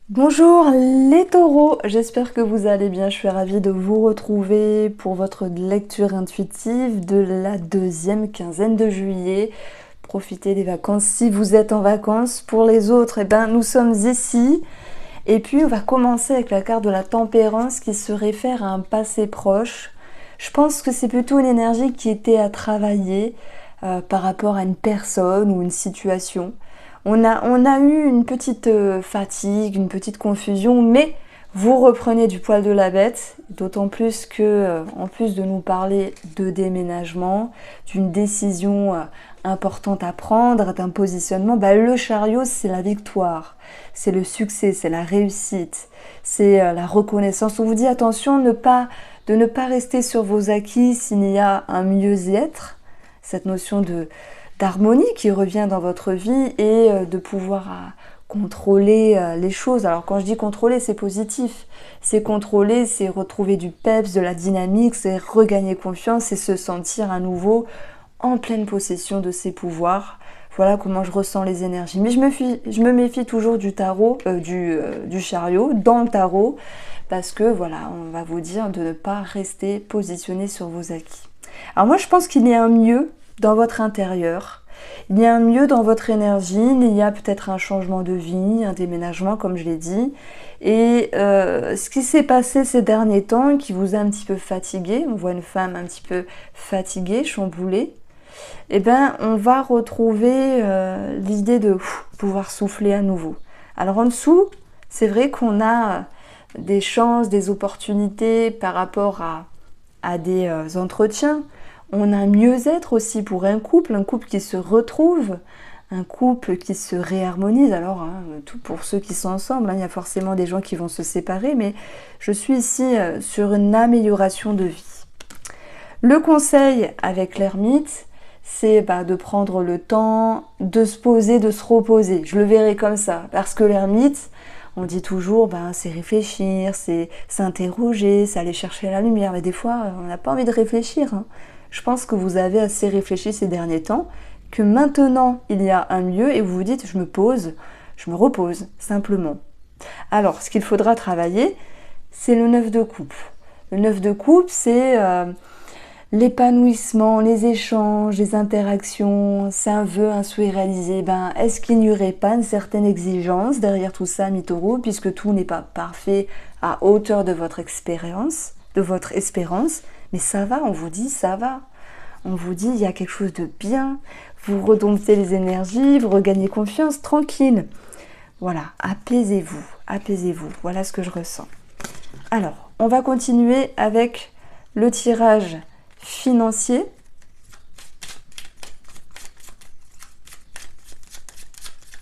Bonjour les taureaux, j'espère que vous allez bien. Je suis ravie de vous retrouver pour votre lecture intuitive de la deuxième quinzaine de juillet. Profitez des vacances si vous êtes en vacances. Pour les autres, nous sommes ici. Et puis on va commencer avec la carte de la tempérance qui se réfère à un passé proche. Je pense que c'est plutôt une énergie qui était à travailler par rapport à une personne ou une situation. On a eu une petite fatigue, une petite confusion, mais vous reprenez du poil de la bête, d'autant plus que, en plus de nous parler de déménagement, d'une décision importante à prendre, d'un positionnement, le chariot, c'est la victoire, c'est le succès, c'est la réussite, c'est la reconnaissance. On vous dit attention de ne pas rester sur vos acquis s'il y a un mieux-être, cette notion d'harmonie qui revient dans votre vie et de pouvoir contrôler les choses. Alors quand je dis contrôler, c'est positif. C'est contrôler, c'est retrouver du peps, de la dynamique, c'est regagner confiance et se sentir à nouveau en pleine possession de ses pouvoirs. Voilà comment je ressens les énergies. Mais je me méfie toujours du tarot, du chariot, dans le tarot, parce que voilà, on va vous dire de ne pas rester positionné sur vos acquis. Alors moi, je pense qu'il y a un mieux dans votre intérieur. Il y a un mieux dans votre énergie, il y a peut-être un changement de vie, un déménagement comme je l'ai dit. Et ce qui s'est passé ces derniers temps, qui vous a un petit peu fatigué, on voit une femme un petit peu fatiguée, chamboulée, on va retrouver l'idée de pouvoir souffler à nouveau. Alors en dessous, c'est vrai qu'on a des chances, des opportunités par rapport à des entretiens. On a un mieux-être aussi pour un couple qui se retrouve, un couple qui se réharmonise. Alors, tout pour ceux qui sont ensemble, il y a forcément des gens qui vont se séparer, mais je suis ici sur une amélioration de vie. Le conseil avec l'ermite, c'est de prendre le temps de se poser, de se reposer. Je le verrai comme ça, parce que l'ermite, on dit toujours, c'est réfléchir, c'est s'interroger, c'est aller chercher la lumière. Mais des fois, on n'a pas envie de réfléchir. Je pense que vous avez assez réfléchi ces derniers temps, que maintenant, il y a un mieux et vous vous dites, je me pose, je me repose, simplement. Alors, ce qu'il faudra travailler, c'est le 9 de coupe. Le 9 de coupe, c'est l'épanouissement, les échanges, les interactions, c'est un vœu, un souhait réalisé. Est-ce qu'il n'y aurait pas une certaine exigence derrière tout ça, mes taureaux, puisque tout n'est pas parfait à hauteur de votre expérience, de votre espérance, mais ça va, on vous dit, ça va. On vous dit, il y a quelque chose de bien, vous redomptez les énergies, vous regagnez confiance, tranquille. Voilà, apaisez-vous, apaisez-vous, voilà ce que je ressens. Alors, on va continuer avec le tirage financier.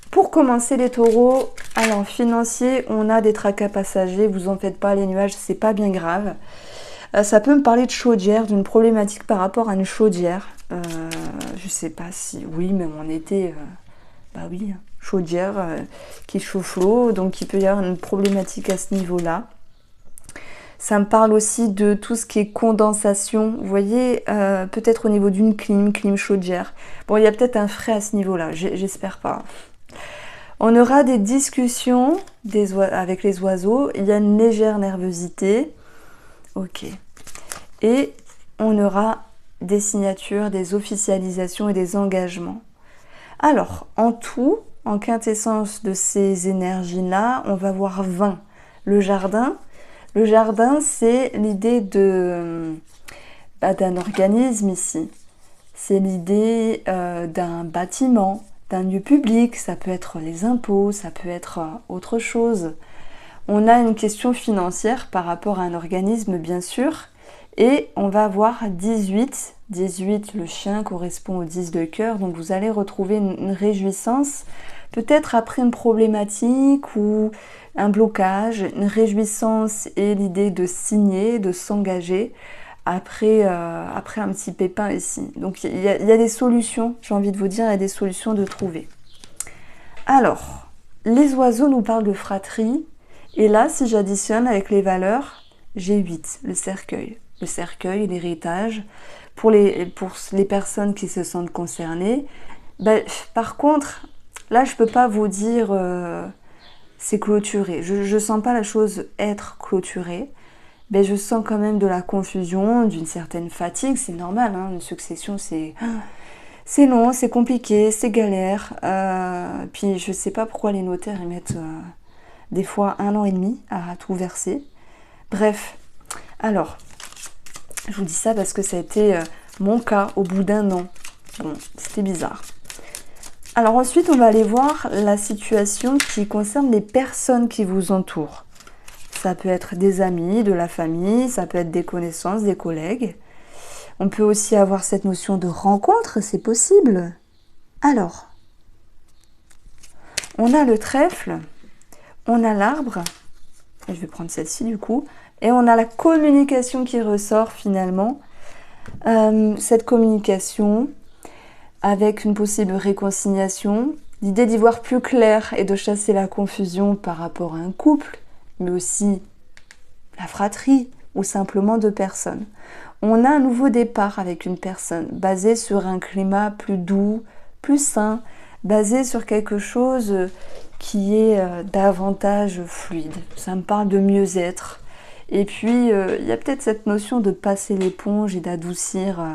Pour commencer les taureaux, alors financier, on a des tracas passagers, vous en faites pas, les nuages, c'est pas bien grave. Ça peut me parler de chaudière, d'une problématique par rapport à une chaudière. Je sais pas si, oui, même en été, oui, chaudière qui chauffe l'eau, donc il peut y avoir une problématique à ce niveau-là. Ça me parle aussi de tout ce qui est condensation. Vous voyez, peut-être au niveau d'une clim chaudière. Bon, il y a peut-être un frais à ce niveau-là, j'espère pas. On aura des discussions avec les oiseaux. Il y a une légère nervosité. Ok. Et on aura des signatures, des officialisations et des engagements. Alors, en tout, en quintessence de ces énergies-là, on va voir 20. Le jardin, c'est l'idée d'un organisme ici. C'est l'idée d'un bâtiment, d'un lieu public. Ça peut être les impôts, ça peut être autre chose. On a une question financière par rapport à un organisme, bien sûr. Et on va avoir 18. 18, le chien correspond au 10 de cœur. Donc vous allez retrouver une réjouissance, peut-être après une problématique ou un blocage, une réjouissance et l'idée de signer, de s'engager après un petit pépin ici. Donc il y a des solutions, j'ai envie de vous dire, il y a des solutions de trouver. Alors, les oiseaux nous parlent de fratrie. Et là, si j'additionne avec les valeurs, j'ai 8, le cercueil. Le cercueil, l'héritage, pour les personnes qui se sentent concernées. Par contre, là, je ne peux pas vous dire c'est clôturé. Je sens pas la chose être clôturée, mais je sens quand même de la confusion, d'une certaine fatigue, c'est normal, hein, une succession c'est long, c'est compliqué, c'est galère. Puis je sais pas pourquoi les notaires ils mettent des fois 1 an et demi à tout verser. Bref, alors, je vous dis ça parce que ça a été mon cas au bout d'1 an. Bon, c'était bizarre. Alors ensuite, on va aller voir la situation qui concerne les personnes qui vous entourent. Ça peut être des amis, de la famille, ça peut être des connaissances, des collègues. On peut aussi avoir cette notion de rencontre, c'est possible. Alors, on a le trèfle, on a l'arbre, et je vais prendre celle-ci du coup, et on a la communication qui ressort finalement. Cette communication avec une possible réconciliation, l'idée d'y voir plus clair et de chasser la confusion par rapport à un couple, mais aussi la fratrie ou simplement 2 personnes. On a un nouveau départ avec une personne, basé sur un climat plus doux, plus sain, basé sur quelque chose qui est davantage fluide. Ça me parle de mieux-être. Et puis, il y a peut-être cette notion de passer l'éponge et d'adoucir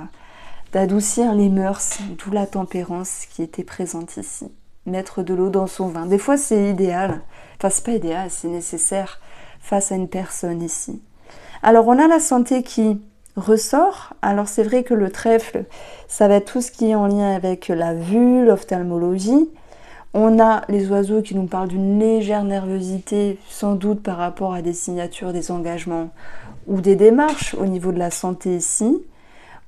les mœurs, d'où la tempérance qui était présente ici. Mettre de l'eau dans son vin. Des fois, c'est idéal. Enfin, c'est pas idéal, c'est nécessaire face à une personne ici. Alors, on a la santé qui ressort. Alors, c'est vrai que le trèfle, ça va être tout ce qui est en lien avec la vue, l'ophtalmologie. On a les oiseaux qui nous parlent d'une légère nervosité, sans doute par rapport à des signatures, des engagements ou des démarches au niveau de la santé ici.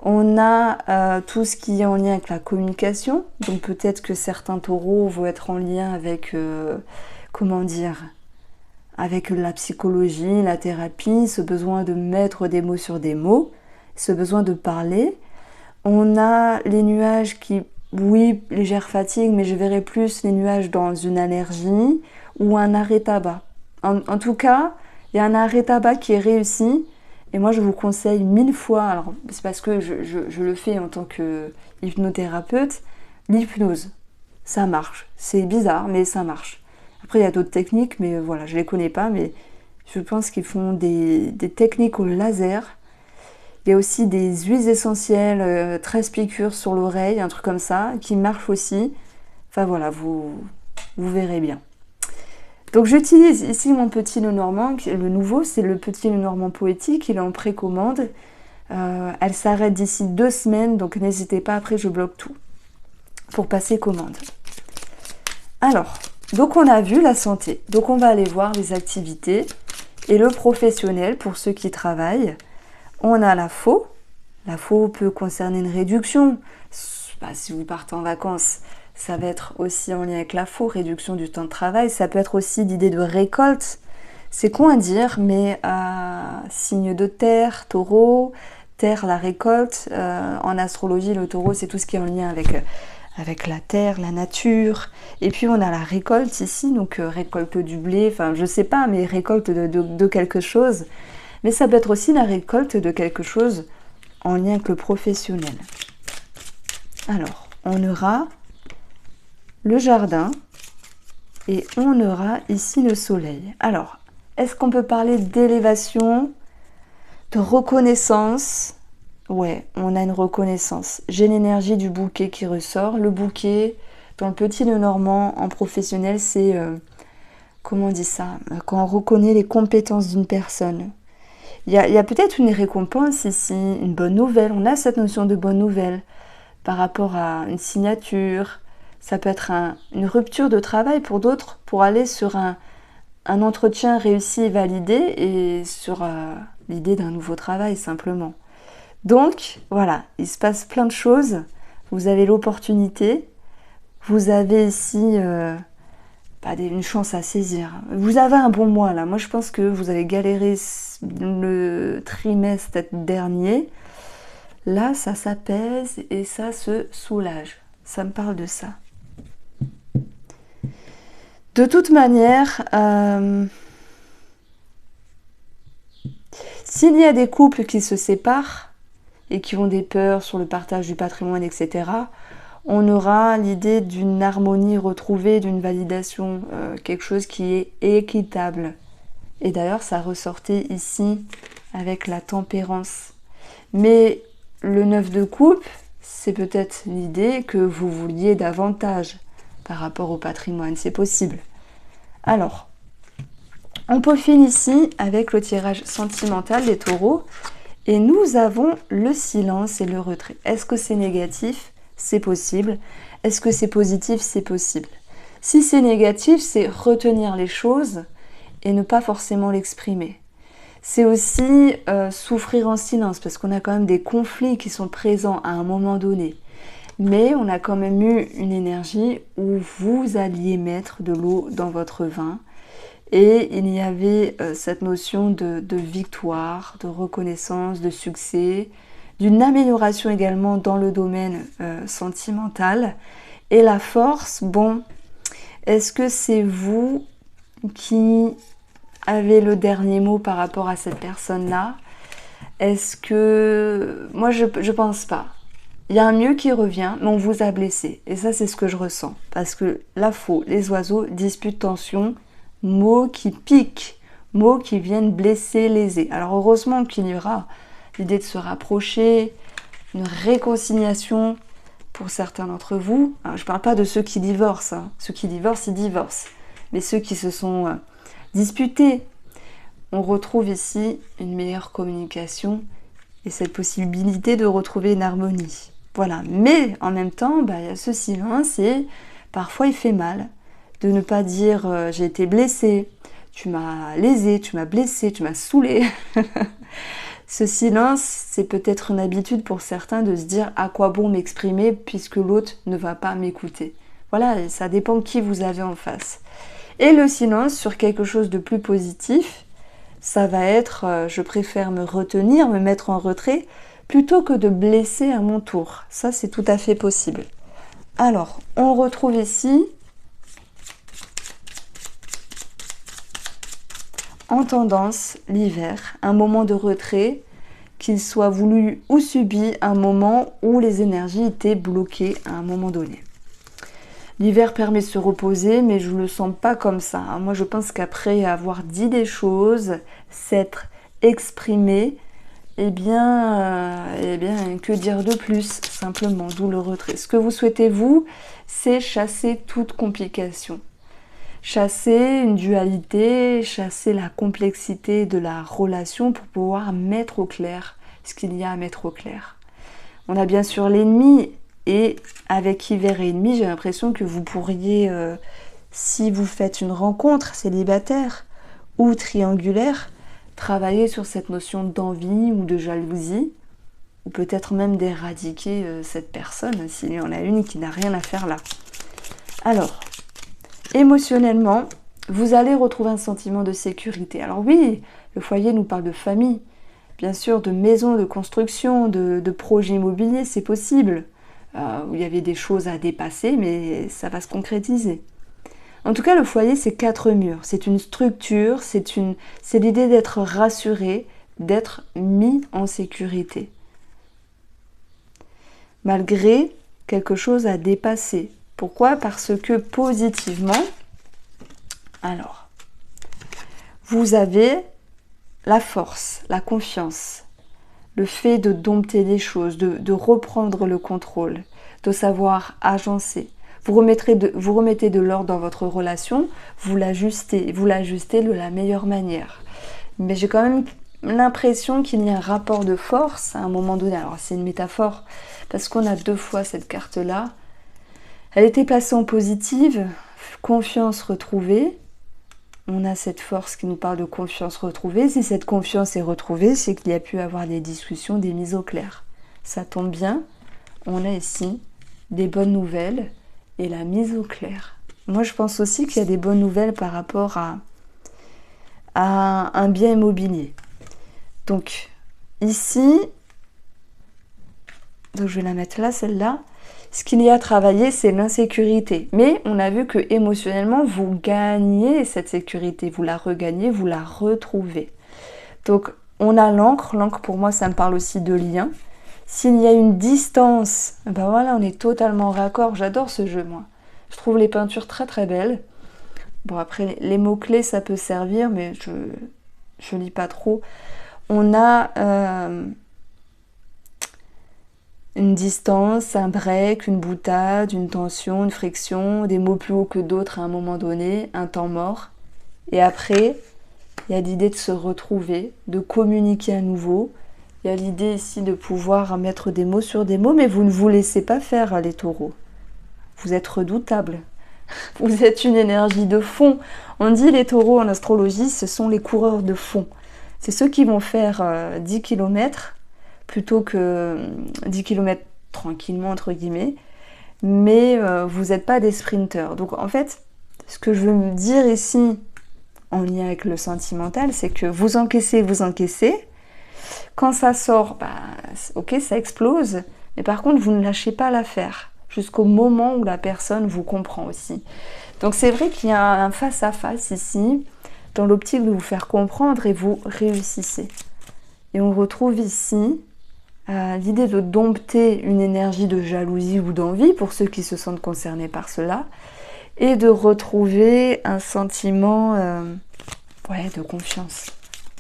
On a tout ce qui est en lien avec la communication. Donc peut-être que certains taureaux vont être en lien avec, avec la psychologie, la thérapie, ce besoin de mettre des mots sur des mots, ce besoin de parler. On a les nuages qui, oui, légère fatigue, mais je verrais plus les nuages dans une allergie ou un arrêt tabac. En tout cas, il y a un arrêt tabac qui est réussi. Et moi, je vous conseille 1000 fois, alors c'est parce que je le fais en tant que hypnothérapeute, l'hypnose. Ça marche. C'est bizarre, mais ça marche. Après, il y a d'autres techniques, mais voilà, je ne les connais pas, mais je pense qu'ils font des techniques au laser. Il y a aussi des huiles essentielles, 13 piqûres sur l'oreille, un truc comme ça, qui marchent aussi. Enfin voilà, vous verrez bien. Donc j'utilise ici mon petit Lenormand, le nouveau, c'est le petit Lenormand poétique, il est en précommande. Elle s'arrête d'ici 2 semaines, donc n'hésitez pas, après je bloque tout pour passer commande. Alors, donc on a vu la santé, donc on va aller voir les activités et le professionnel pour ceux qui travaillent. On a la faux. La faux peut concerner une réduction. Si vous partez en vacances, ça va être aussi en lien avec la faux, réduction du temps de travail. Ça peut être aussi l'idée de récolte. C'est con à dire, mais signe de terre, taureau, terre, la récolte. En astrologie, le taureau, c'est tout ce qui est en lien avec la terre, la nature. Et puis on a la récolte ici, donc récolte du blé, enfin je sais pas, mais récolte de quelque chose. Mais ça peut être aussi la récolte de quelque chose en lien avec le professionnel. Alors, on aura le jardin et on aura ici le soleil. Alors, est-ce qu'on peut parler d'élévation, de reconnaissance? Ouais, on a une reconnaissance. J'ai l'énergie du bouquet qui ressort. Le bouquet, dans le petit Lenormand, en professionnel, c'est, comment on dit ça? Quand on reconnaît les compétences d'une personne. Il y a peut-être une récompense ici, une bonne nouvelle. On a cette notion de bonne nouvelle par rapport à une signature. Ça peut être une rupture de travail pour d'autres, pour aller sur un entretien réussi et validé et sur l'idée d'un nouveau travail simplement. Donc voilà, il se passe plein de choses. Vous avez l'opportunité. Vous avez ici une chance à saisir. Vous avez un bon mois là. Moi je pense que vous avez galéré le trimestre dernier. Là ça s'apaise et ça se soulage. Ça me parle de ça. De toute manière, s'il y a des couples qui se séparent et qui ont des peurs sur le partage du patrimoine, etc., on aura l'idée d'une harmonie retrouvée, d'une validation, quelque chose qui est équitable. Et d'ailleurs, ça ressortait ici avec la tempérance. Mais le 9 de coupe, c'est peut-être l'idée que vous vouliez davantage par rapport au patrimoine, c'est possible. Alors, on peaufine ici avec le tirage sentimental des taureaux et nous avons le silence et le retrait. Est-ce que c'est négatif? C'est possible. Est-ce que c'est positif? C'est possible. Si c'est négatif, c'est retenir les choses et ne pas forcément l'exprimer. C'est aussi souffrir en silence parce qu'on a quand même des conflits qui sont présents à un moment donné. Mais on a quand même eu une énergie où vous alliez mettre de l'eau dans votre vin et il y avait cette notion de victoire, de reconnaissance, de succès, d'une amélioration également dans le domaine sentimental. Et la force, bon, est-ce que c'est vous qui avez le dernier mot par rapport à cette personne-là? Est-ce que... Moi, je pense pas. Il y a un mieux qui revient, mais on vous a blessé. Et ça, c'est ce que je ressens. Parce que la faux, les oiseaux, dispute, tension, mots qui piquent, mots qui viennent blesser, léser. Alors heureusement qu'il y aura l'idée de se rapprocher, une réconciliation pour certains d'entre vous. Alors, je ne parle pas de ceux qui divorcent. Hein. Ceux qui divorcent, ils divorcent. Mais ceux qui se sont disputés, on retrouve ici une meilleure communication et cette possibilité de retrouver une harmonie. Voilà. Mais en même temps, il y a ce silence et parfois il fait mal de ne pas dire j'ai été blessé, tu m'as lésé, tu m'as blessé, tu m'as saoulé. Ce silence, c'est peut-être une habitude pour certains de se dire à quoi bon m'exprimer puisque l'autre ne va pas m'écouter. Voilà, ça dépend de qui vous avez en face. Et le silence sur quelque chose de plus positif, ça va être je préfère me retenir, me mettre en retrait, plutôt que de blesser à mon tour. Ça, c'est tout à fait possible. Alors, on retrouve ici, en tendance, l'hiver, un moment de retrait, qu'il soit voulu ou subi, un moment où les énergies étaient bloquées à un moment donné. L'hiver permet de se reposer, mais je ne le sens pas comme ça. Moi, je pense qu'après avoir dit des choses, s'être exprimé, eh bien, que dire de plus, simplement, d'où le retrait. Ce que vous souhaitez, vous, c'est chasser toute complication. Chasser une dualité, chasser la complexité de la relation pour pouvoir mettre au clair ce qu'il y a à mettre au clair. On a bien sûr l'ennemi. Et avec hiver et ennemi, j'ai l'impression que vous pourriez, si vous faites une rencontre célibataire ou triangulaire, travailler sur cette notion d'envie ou de jalousie, ou peut-être même d'éradiquer cette personne, s'il y en a une qui n'a rien à faire là. Alors, émotionnellement, vous allez retrouver un sentiment de sécurité. Alors oui, le foyer nous parle de famille, bien sûr, de maison, de construction, de projets immobiliers, c'est possible. Où il y avait des choses à dépasser, mais ça va se concrétiser. En tout cas, le foyer, c'est 4 murs. C'est une structure, c'est l'idée d'être rassuré, d'être mis en sécurité. Malgré quelque chose à dépasser. Pourquoi? Parce que positivement, alors, vous avez la force, la confiance, le fait de dompter les choses, de reprendre le contrôle, de savoir agencer. Vous remettez de l'ordre dans votre relation, vous l'ajustez de la meilleure manière. Mais j'ai quand même l'impression qu'il y a un rapport de force à un moment donné. Alors c'est une métaphore, parce qu'on a 2 fois cette carte-là. Elle était placée en positive, confiance retrouvée. On a cette force qui nous parle de confiance retrouvée. Si cette confiance est retrouvée, c'est qu'il y a pu avoir des discussions, des mises au clair. Ça tombe bien, on a ici des bonnes nouvelles et la mise au clair. Moi, je pense aussi qu'il y a des bonnes nouvelles par rapport à un bien immobilier. Donc, ici, donc je vais la mettre là, celle-là. Ce qu'il y a à travailler, c'est l'insécurité. Mais on a vu que émotionnellement, vous gagnez cette sécurité. Vous la regagnez, vous la retrouvez. Donc, on a l'encre. L'encre, pour moi, ça me parle aussi de lien. S'il y a une distance, ben voilà, on est totalement raccord. J'adore ce jeu, moi. Je trouve les peintures très très belles. Bon, après, les mots-clés, ça peut servir, mais je lis pas trop. On a une distance, un break, une boutade, une tension, une friction, des mots plus hauts que d'autres à un moment donné, un temps mort. Et après, il y a l'idée de se retrouver, de communiquer à nouveau. Il y a l'idée ici de pouvoir mettre des mots sur des mots, mais vous ne vous laissez pas faire, les taureaux. Vous êtes redoutables. Vous êtes une énergie de fond. On dit les taureaux en astrologie, ce sont les coureurs de fond. C'est ceux qui vont faire 10 km plutôt que 10 km tranquillement, entre guillemets. Mais vous n'êtes pas des sprinteurs. Donc en fait, ce que je veux me dire ici, en lien avec le sentimental, c'est que vous encaissez. Quand ça sort, bah, ok, ça explose. Mais par contre, vous ne lâchez pas l'affaire jusqu'au moment où la personne vous comprend aussi. Donc c'est vrai qu'il y a un face-à-face ici, dans l'optique de vous faire comprendre et vous réussissez. Et on retrouve ici l'idée de dompter une énergie de jalousie ou d'envie, pour ceux qui se sentent concernés par cela, et de retrouver un sentiment de confiance.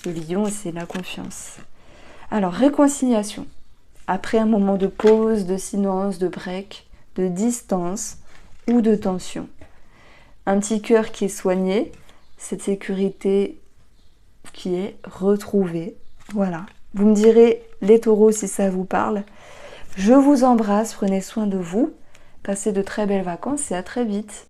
Le lion, c'est la confiance. Alors, réconciliation. Après un moment de pause, de silence, de break, de distance ou de tension. Un petit cœur qui est soigné, cette sécurité qui est retrouvée. Voilà. Vous me direz, les taureaux, si ça vous parle. Je vous embrasse, prenez soin de vous. Passez de très belles vacances et à très vite.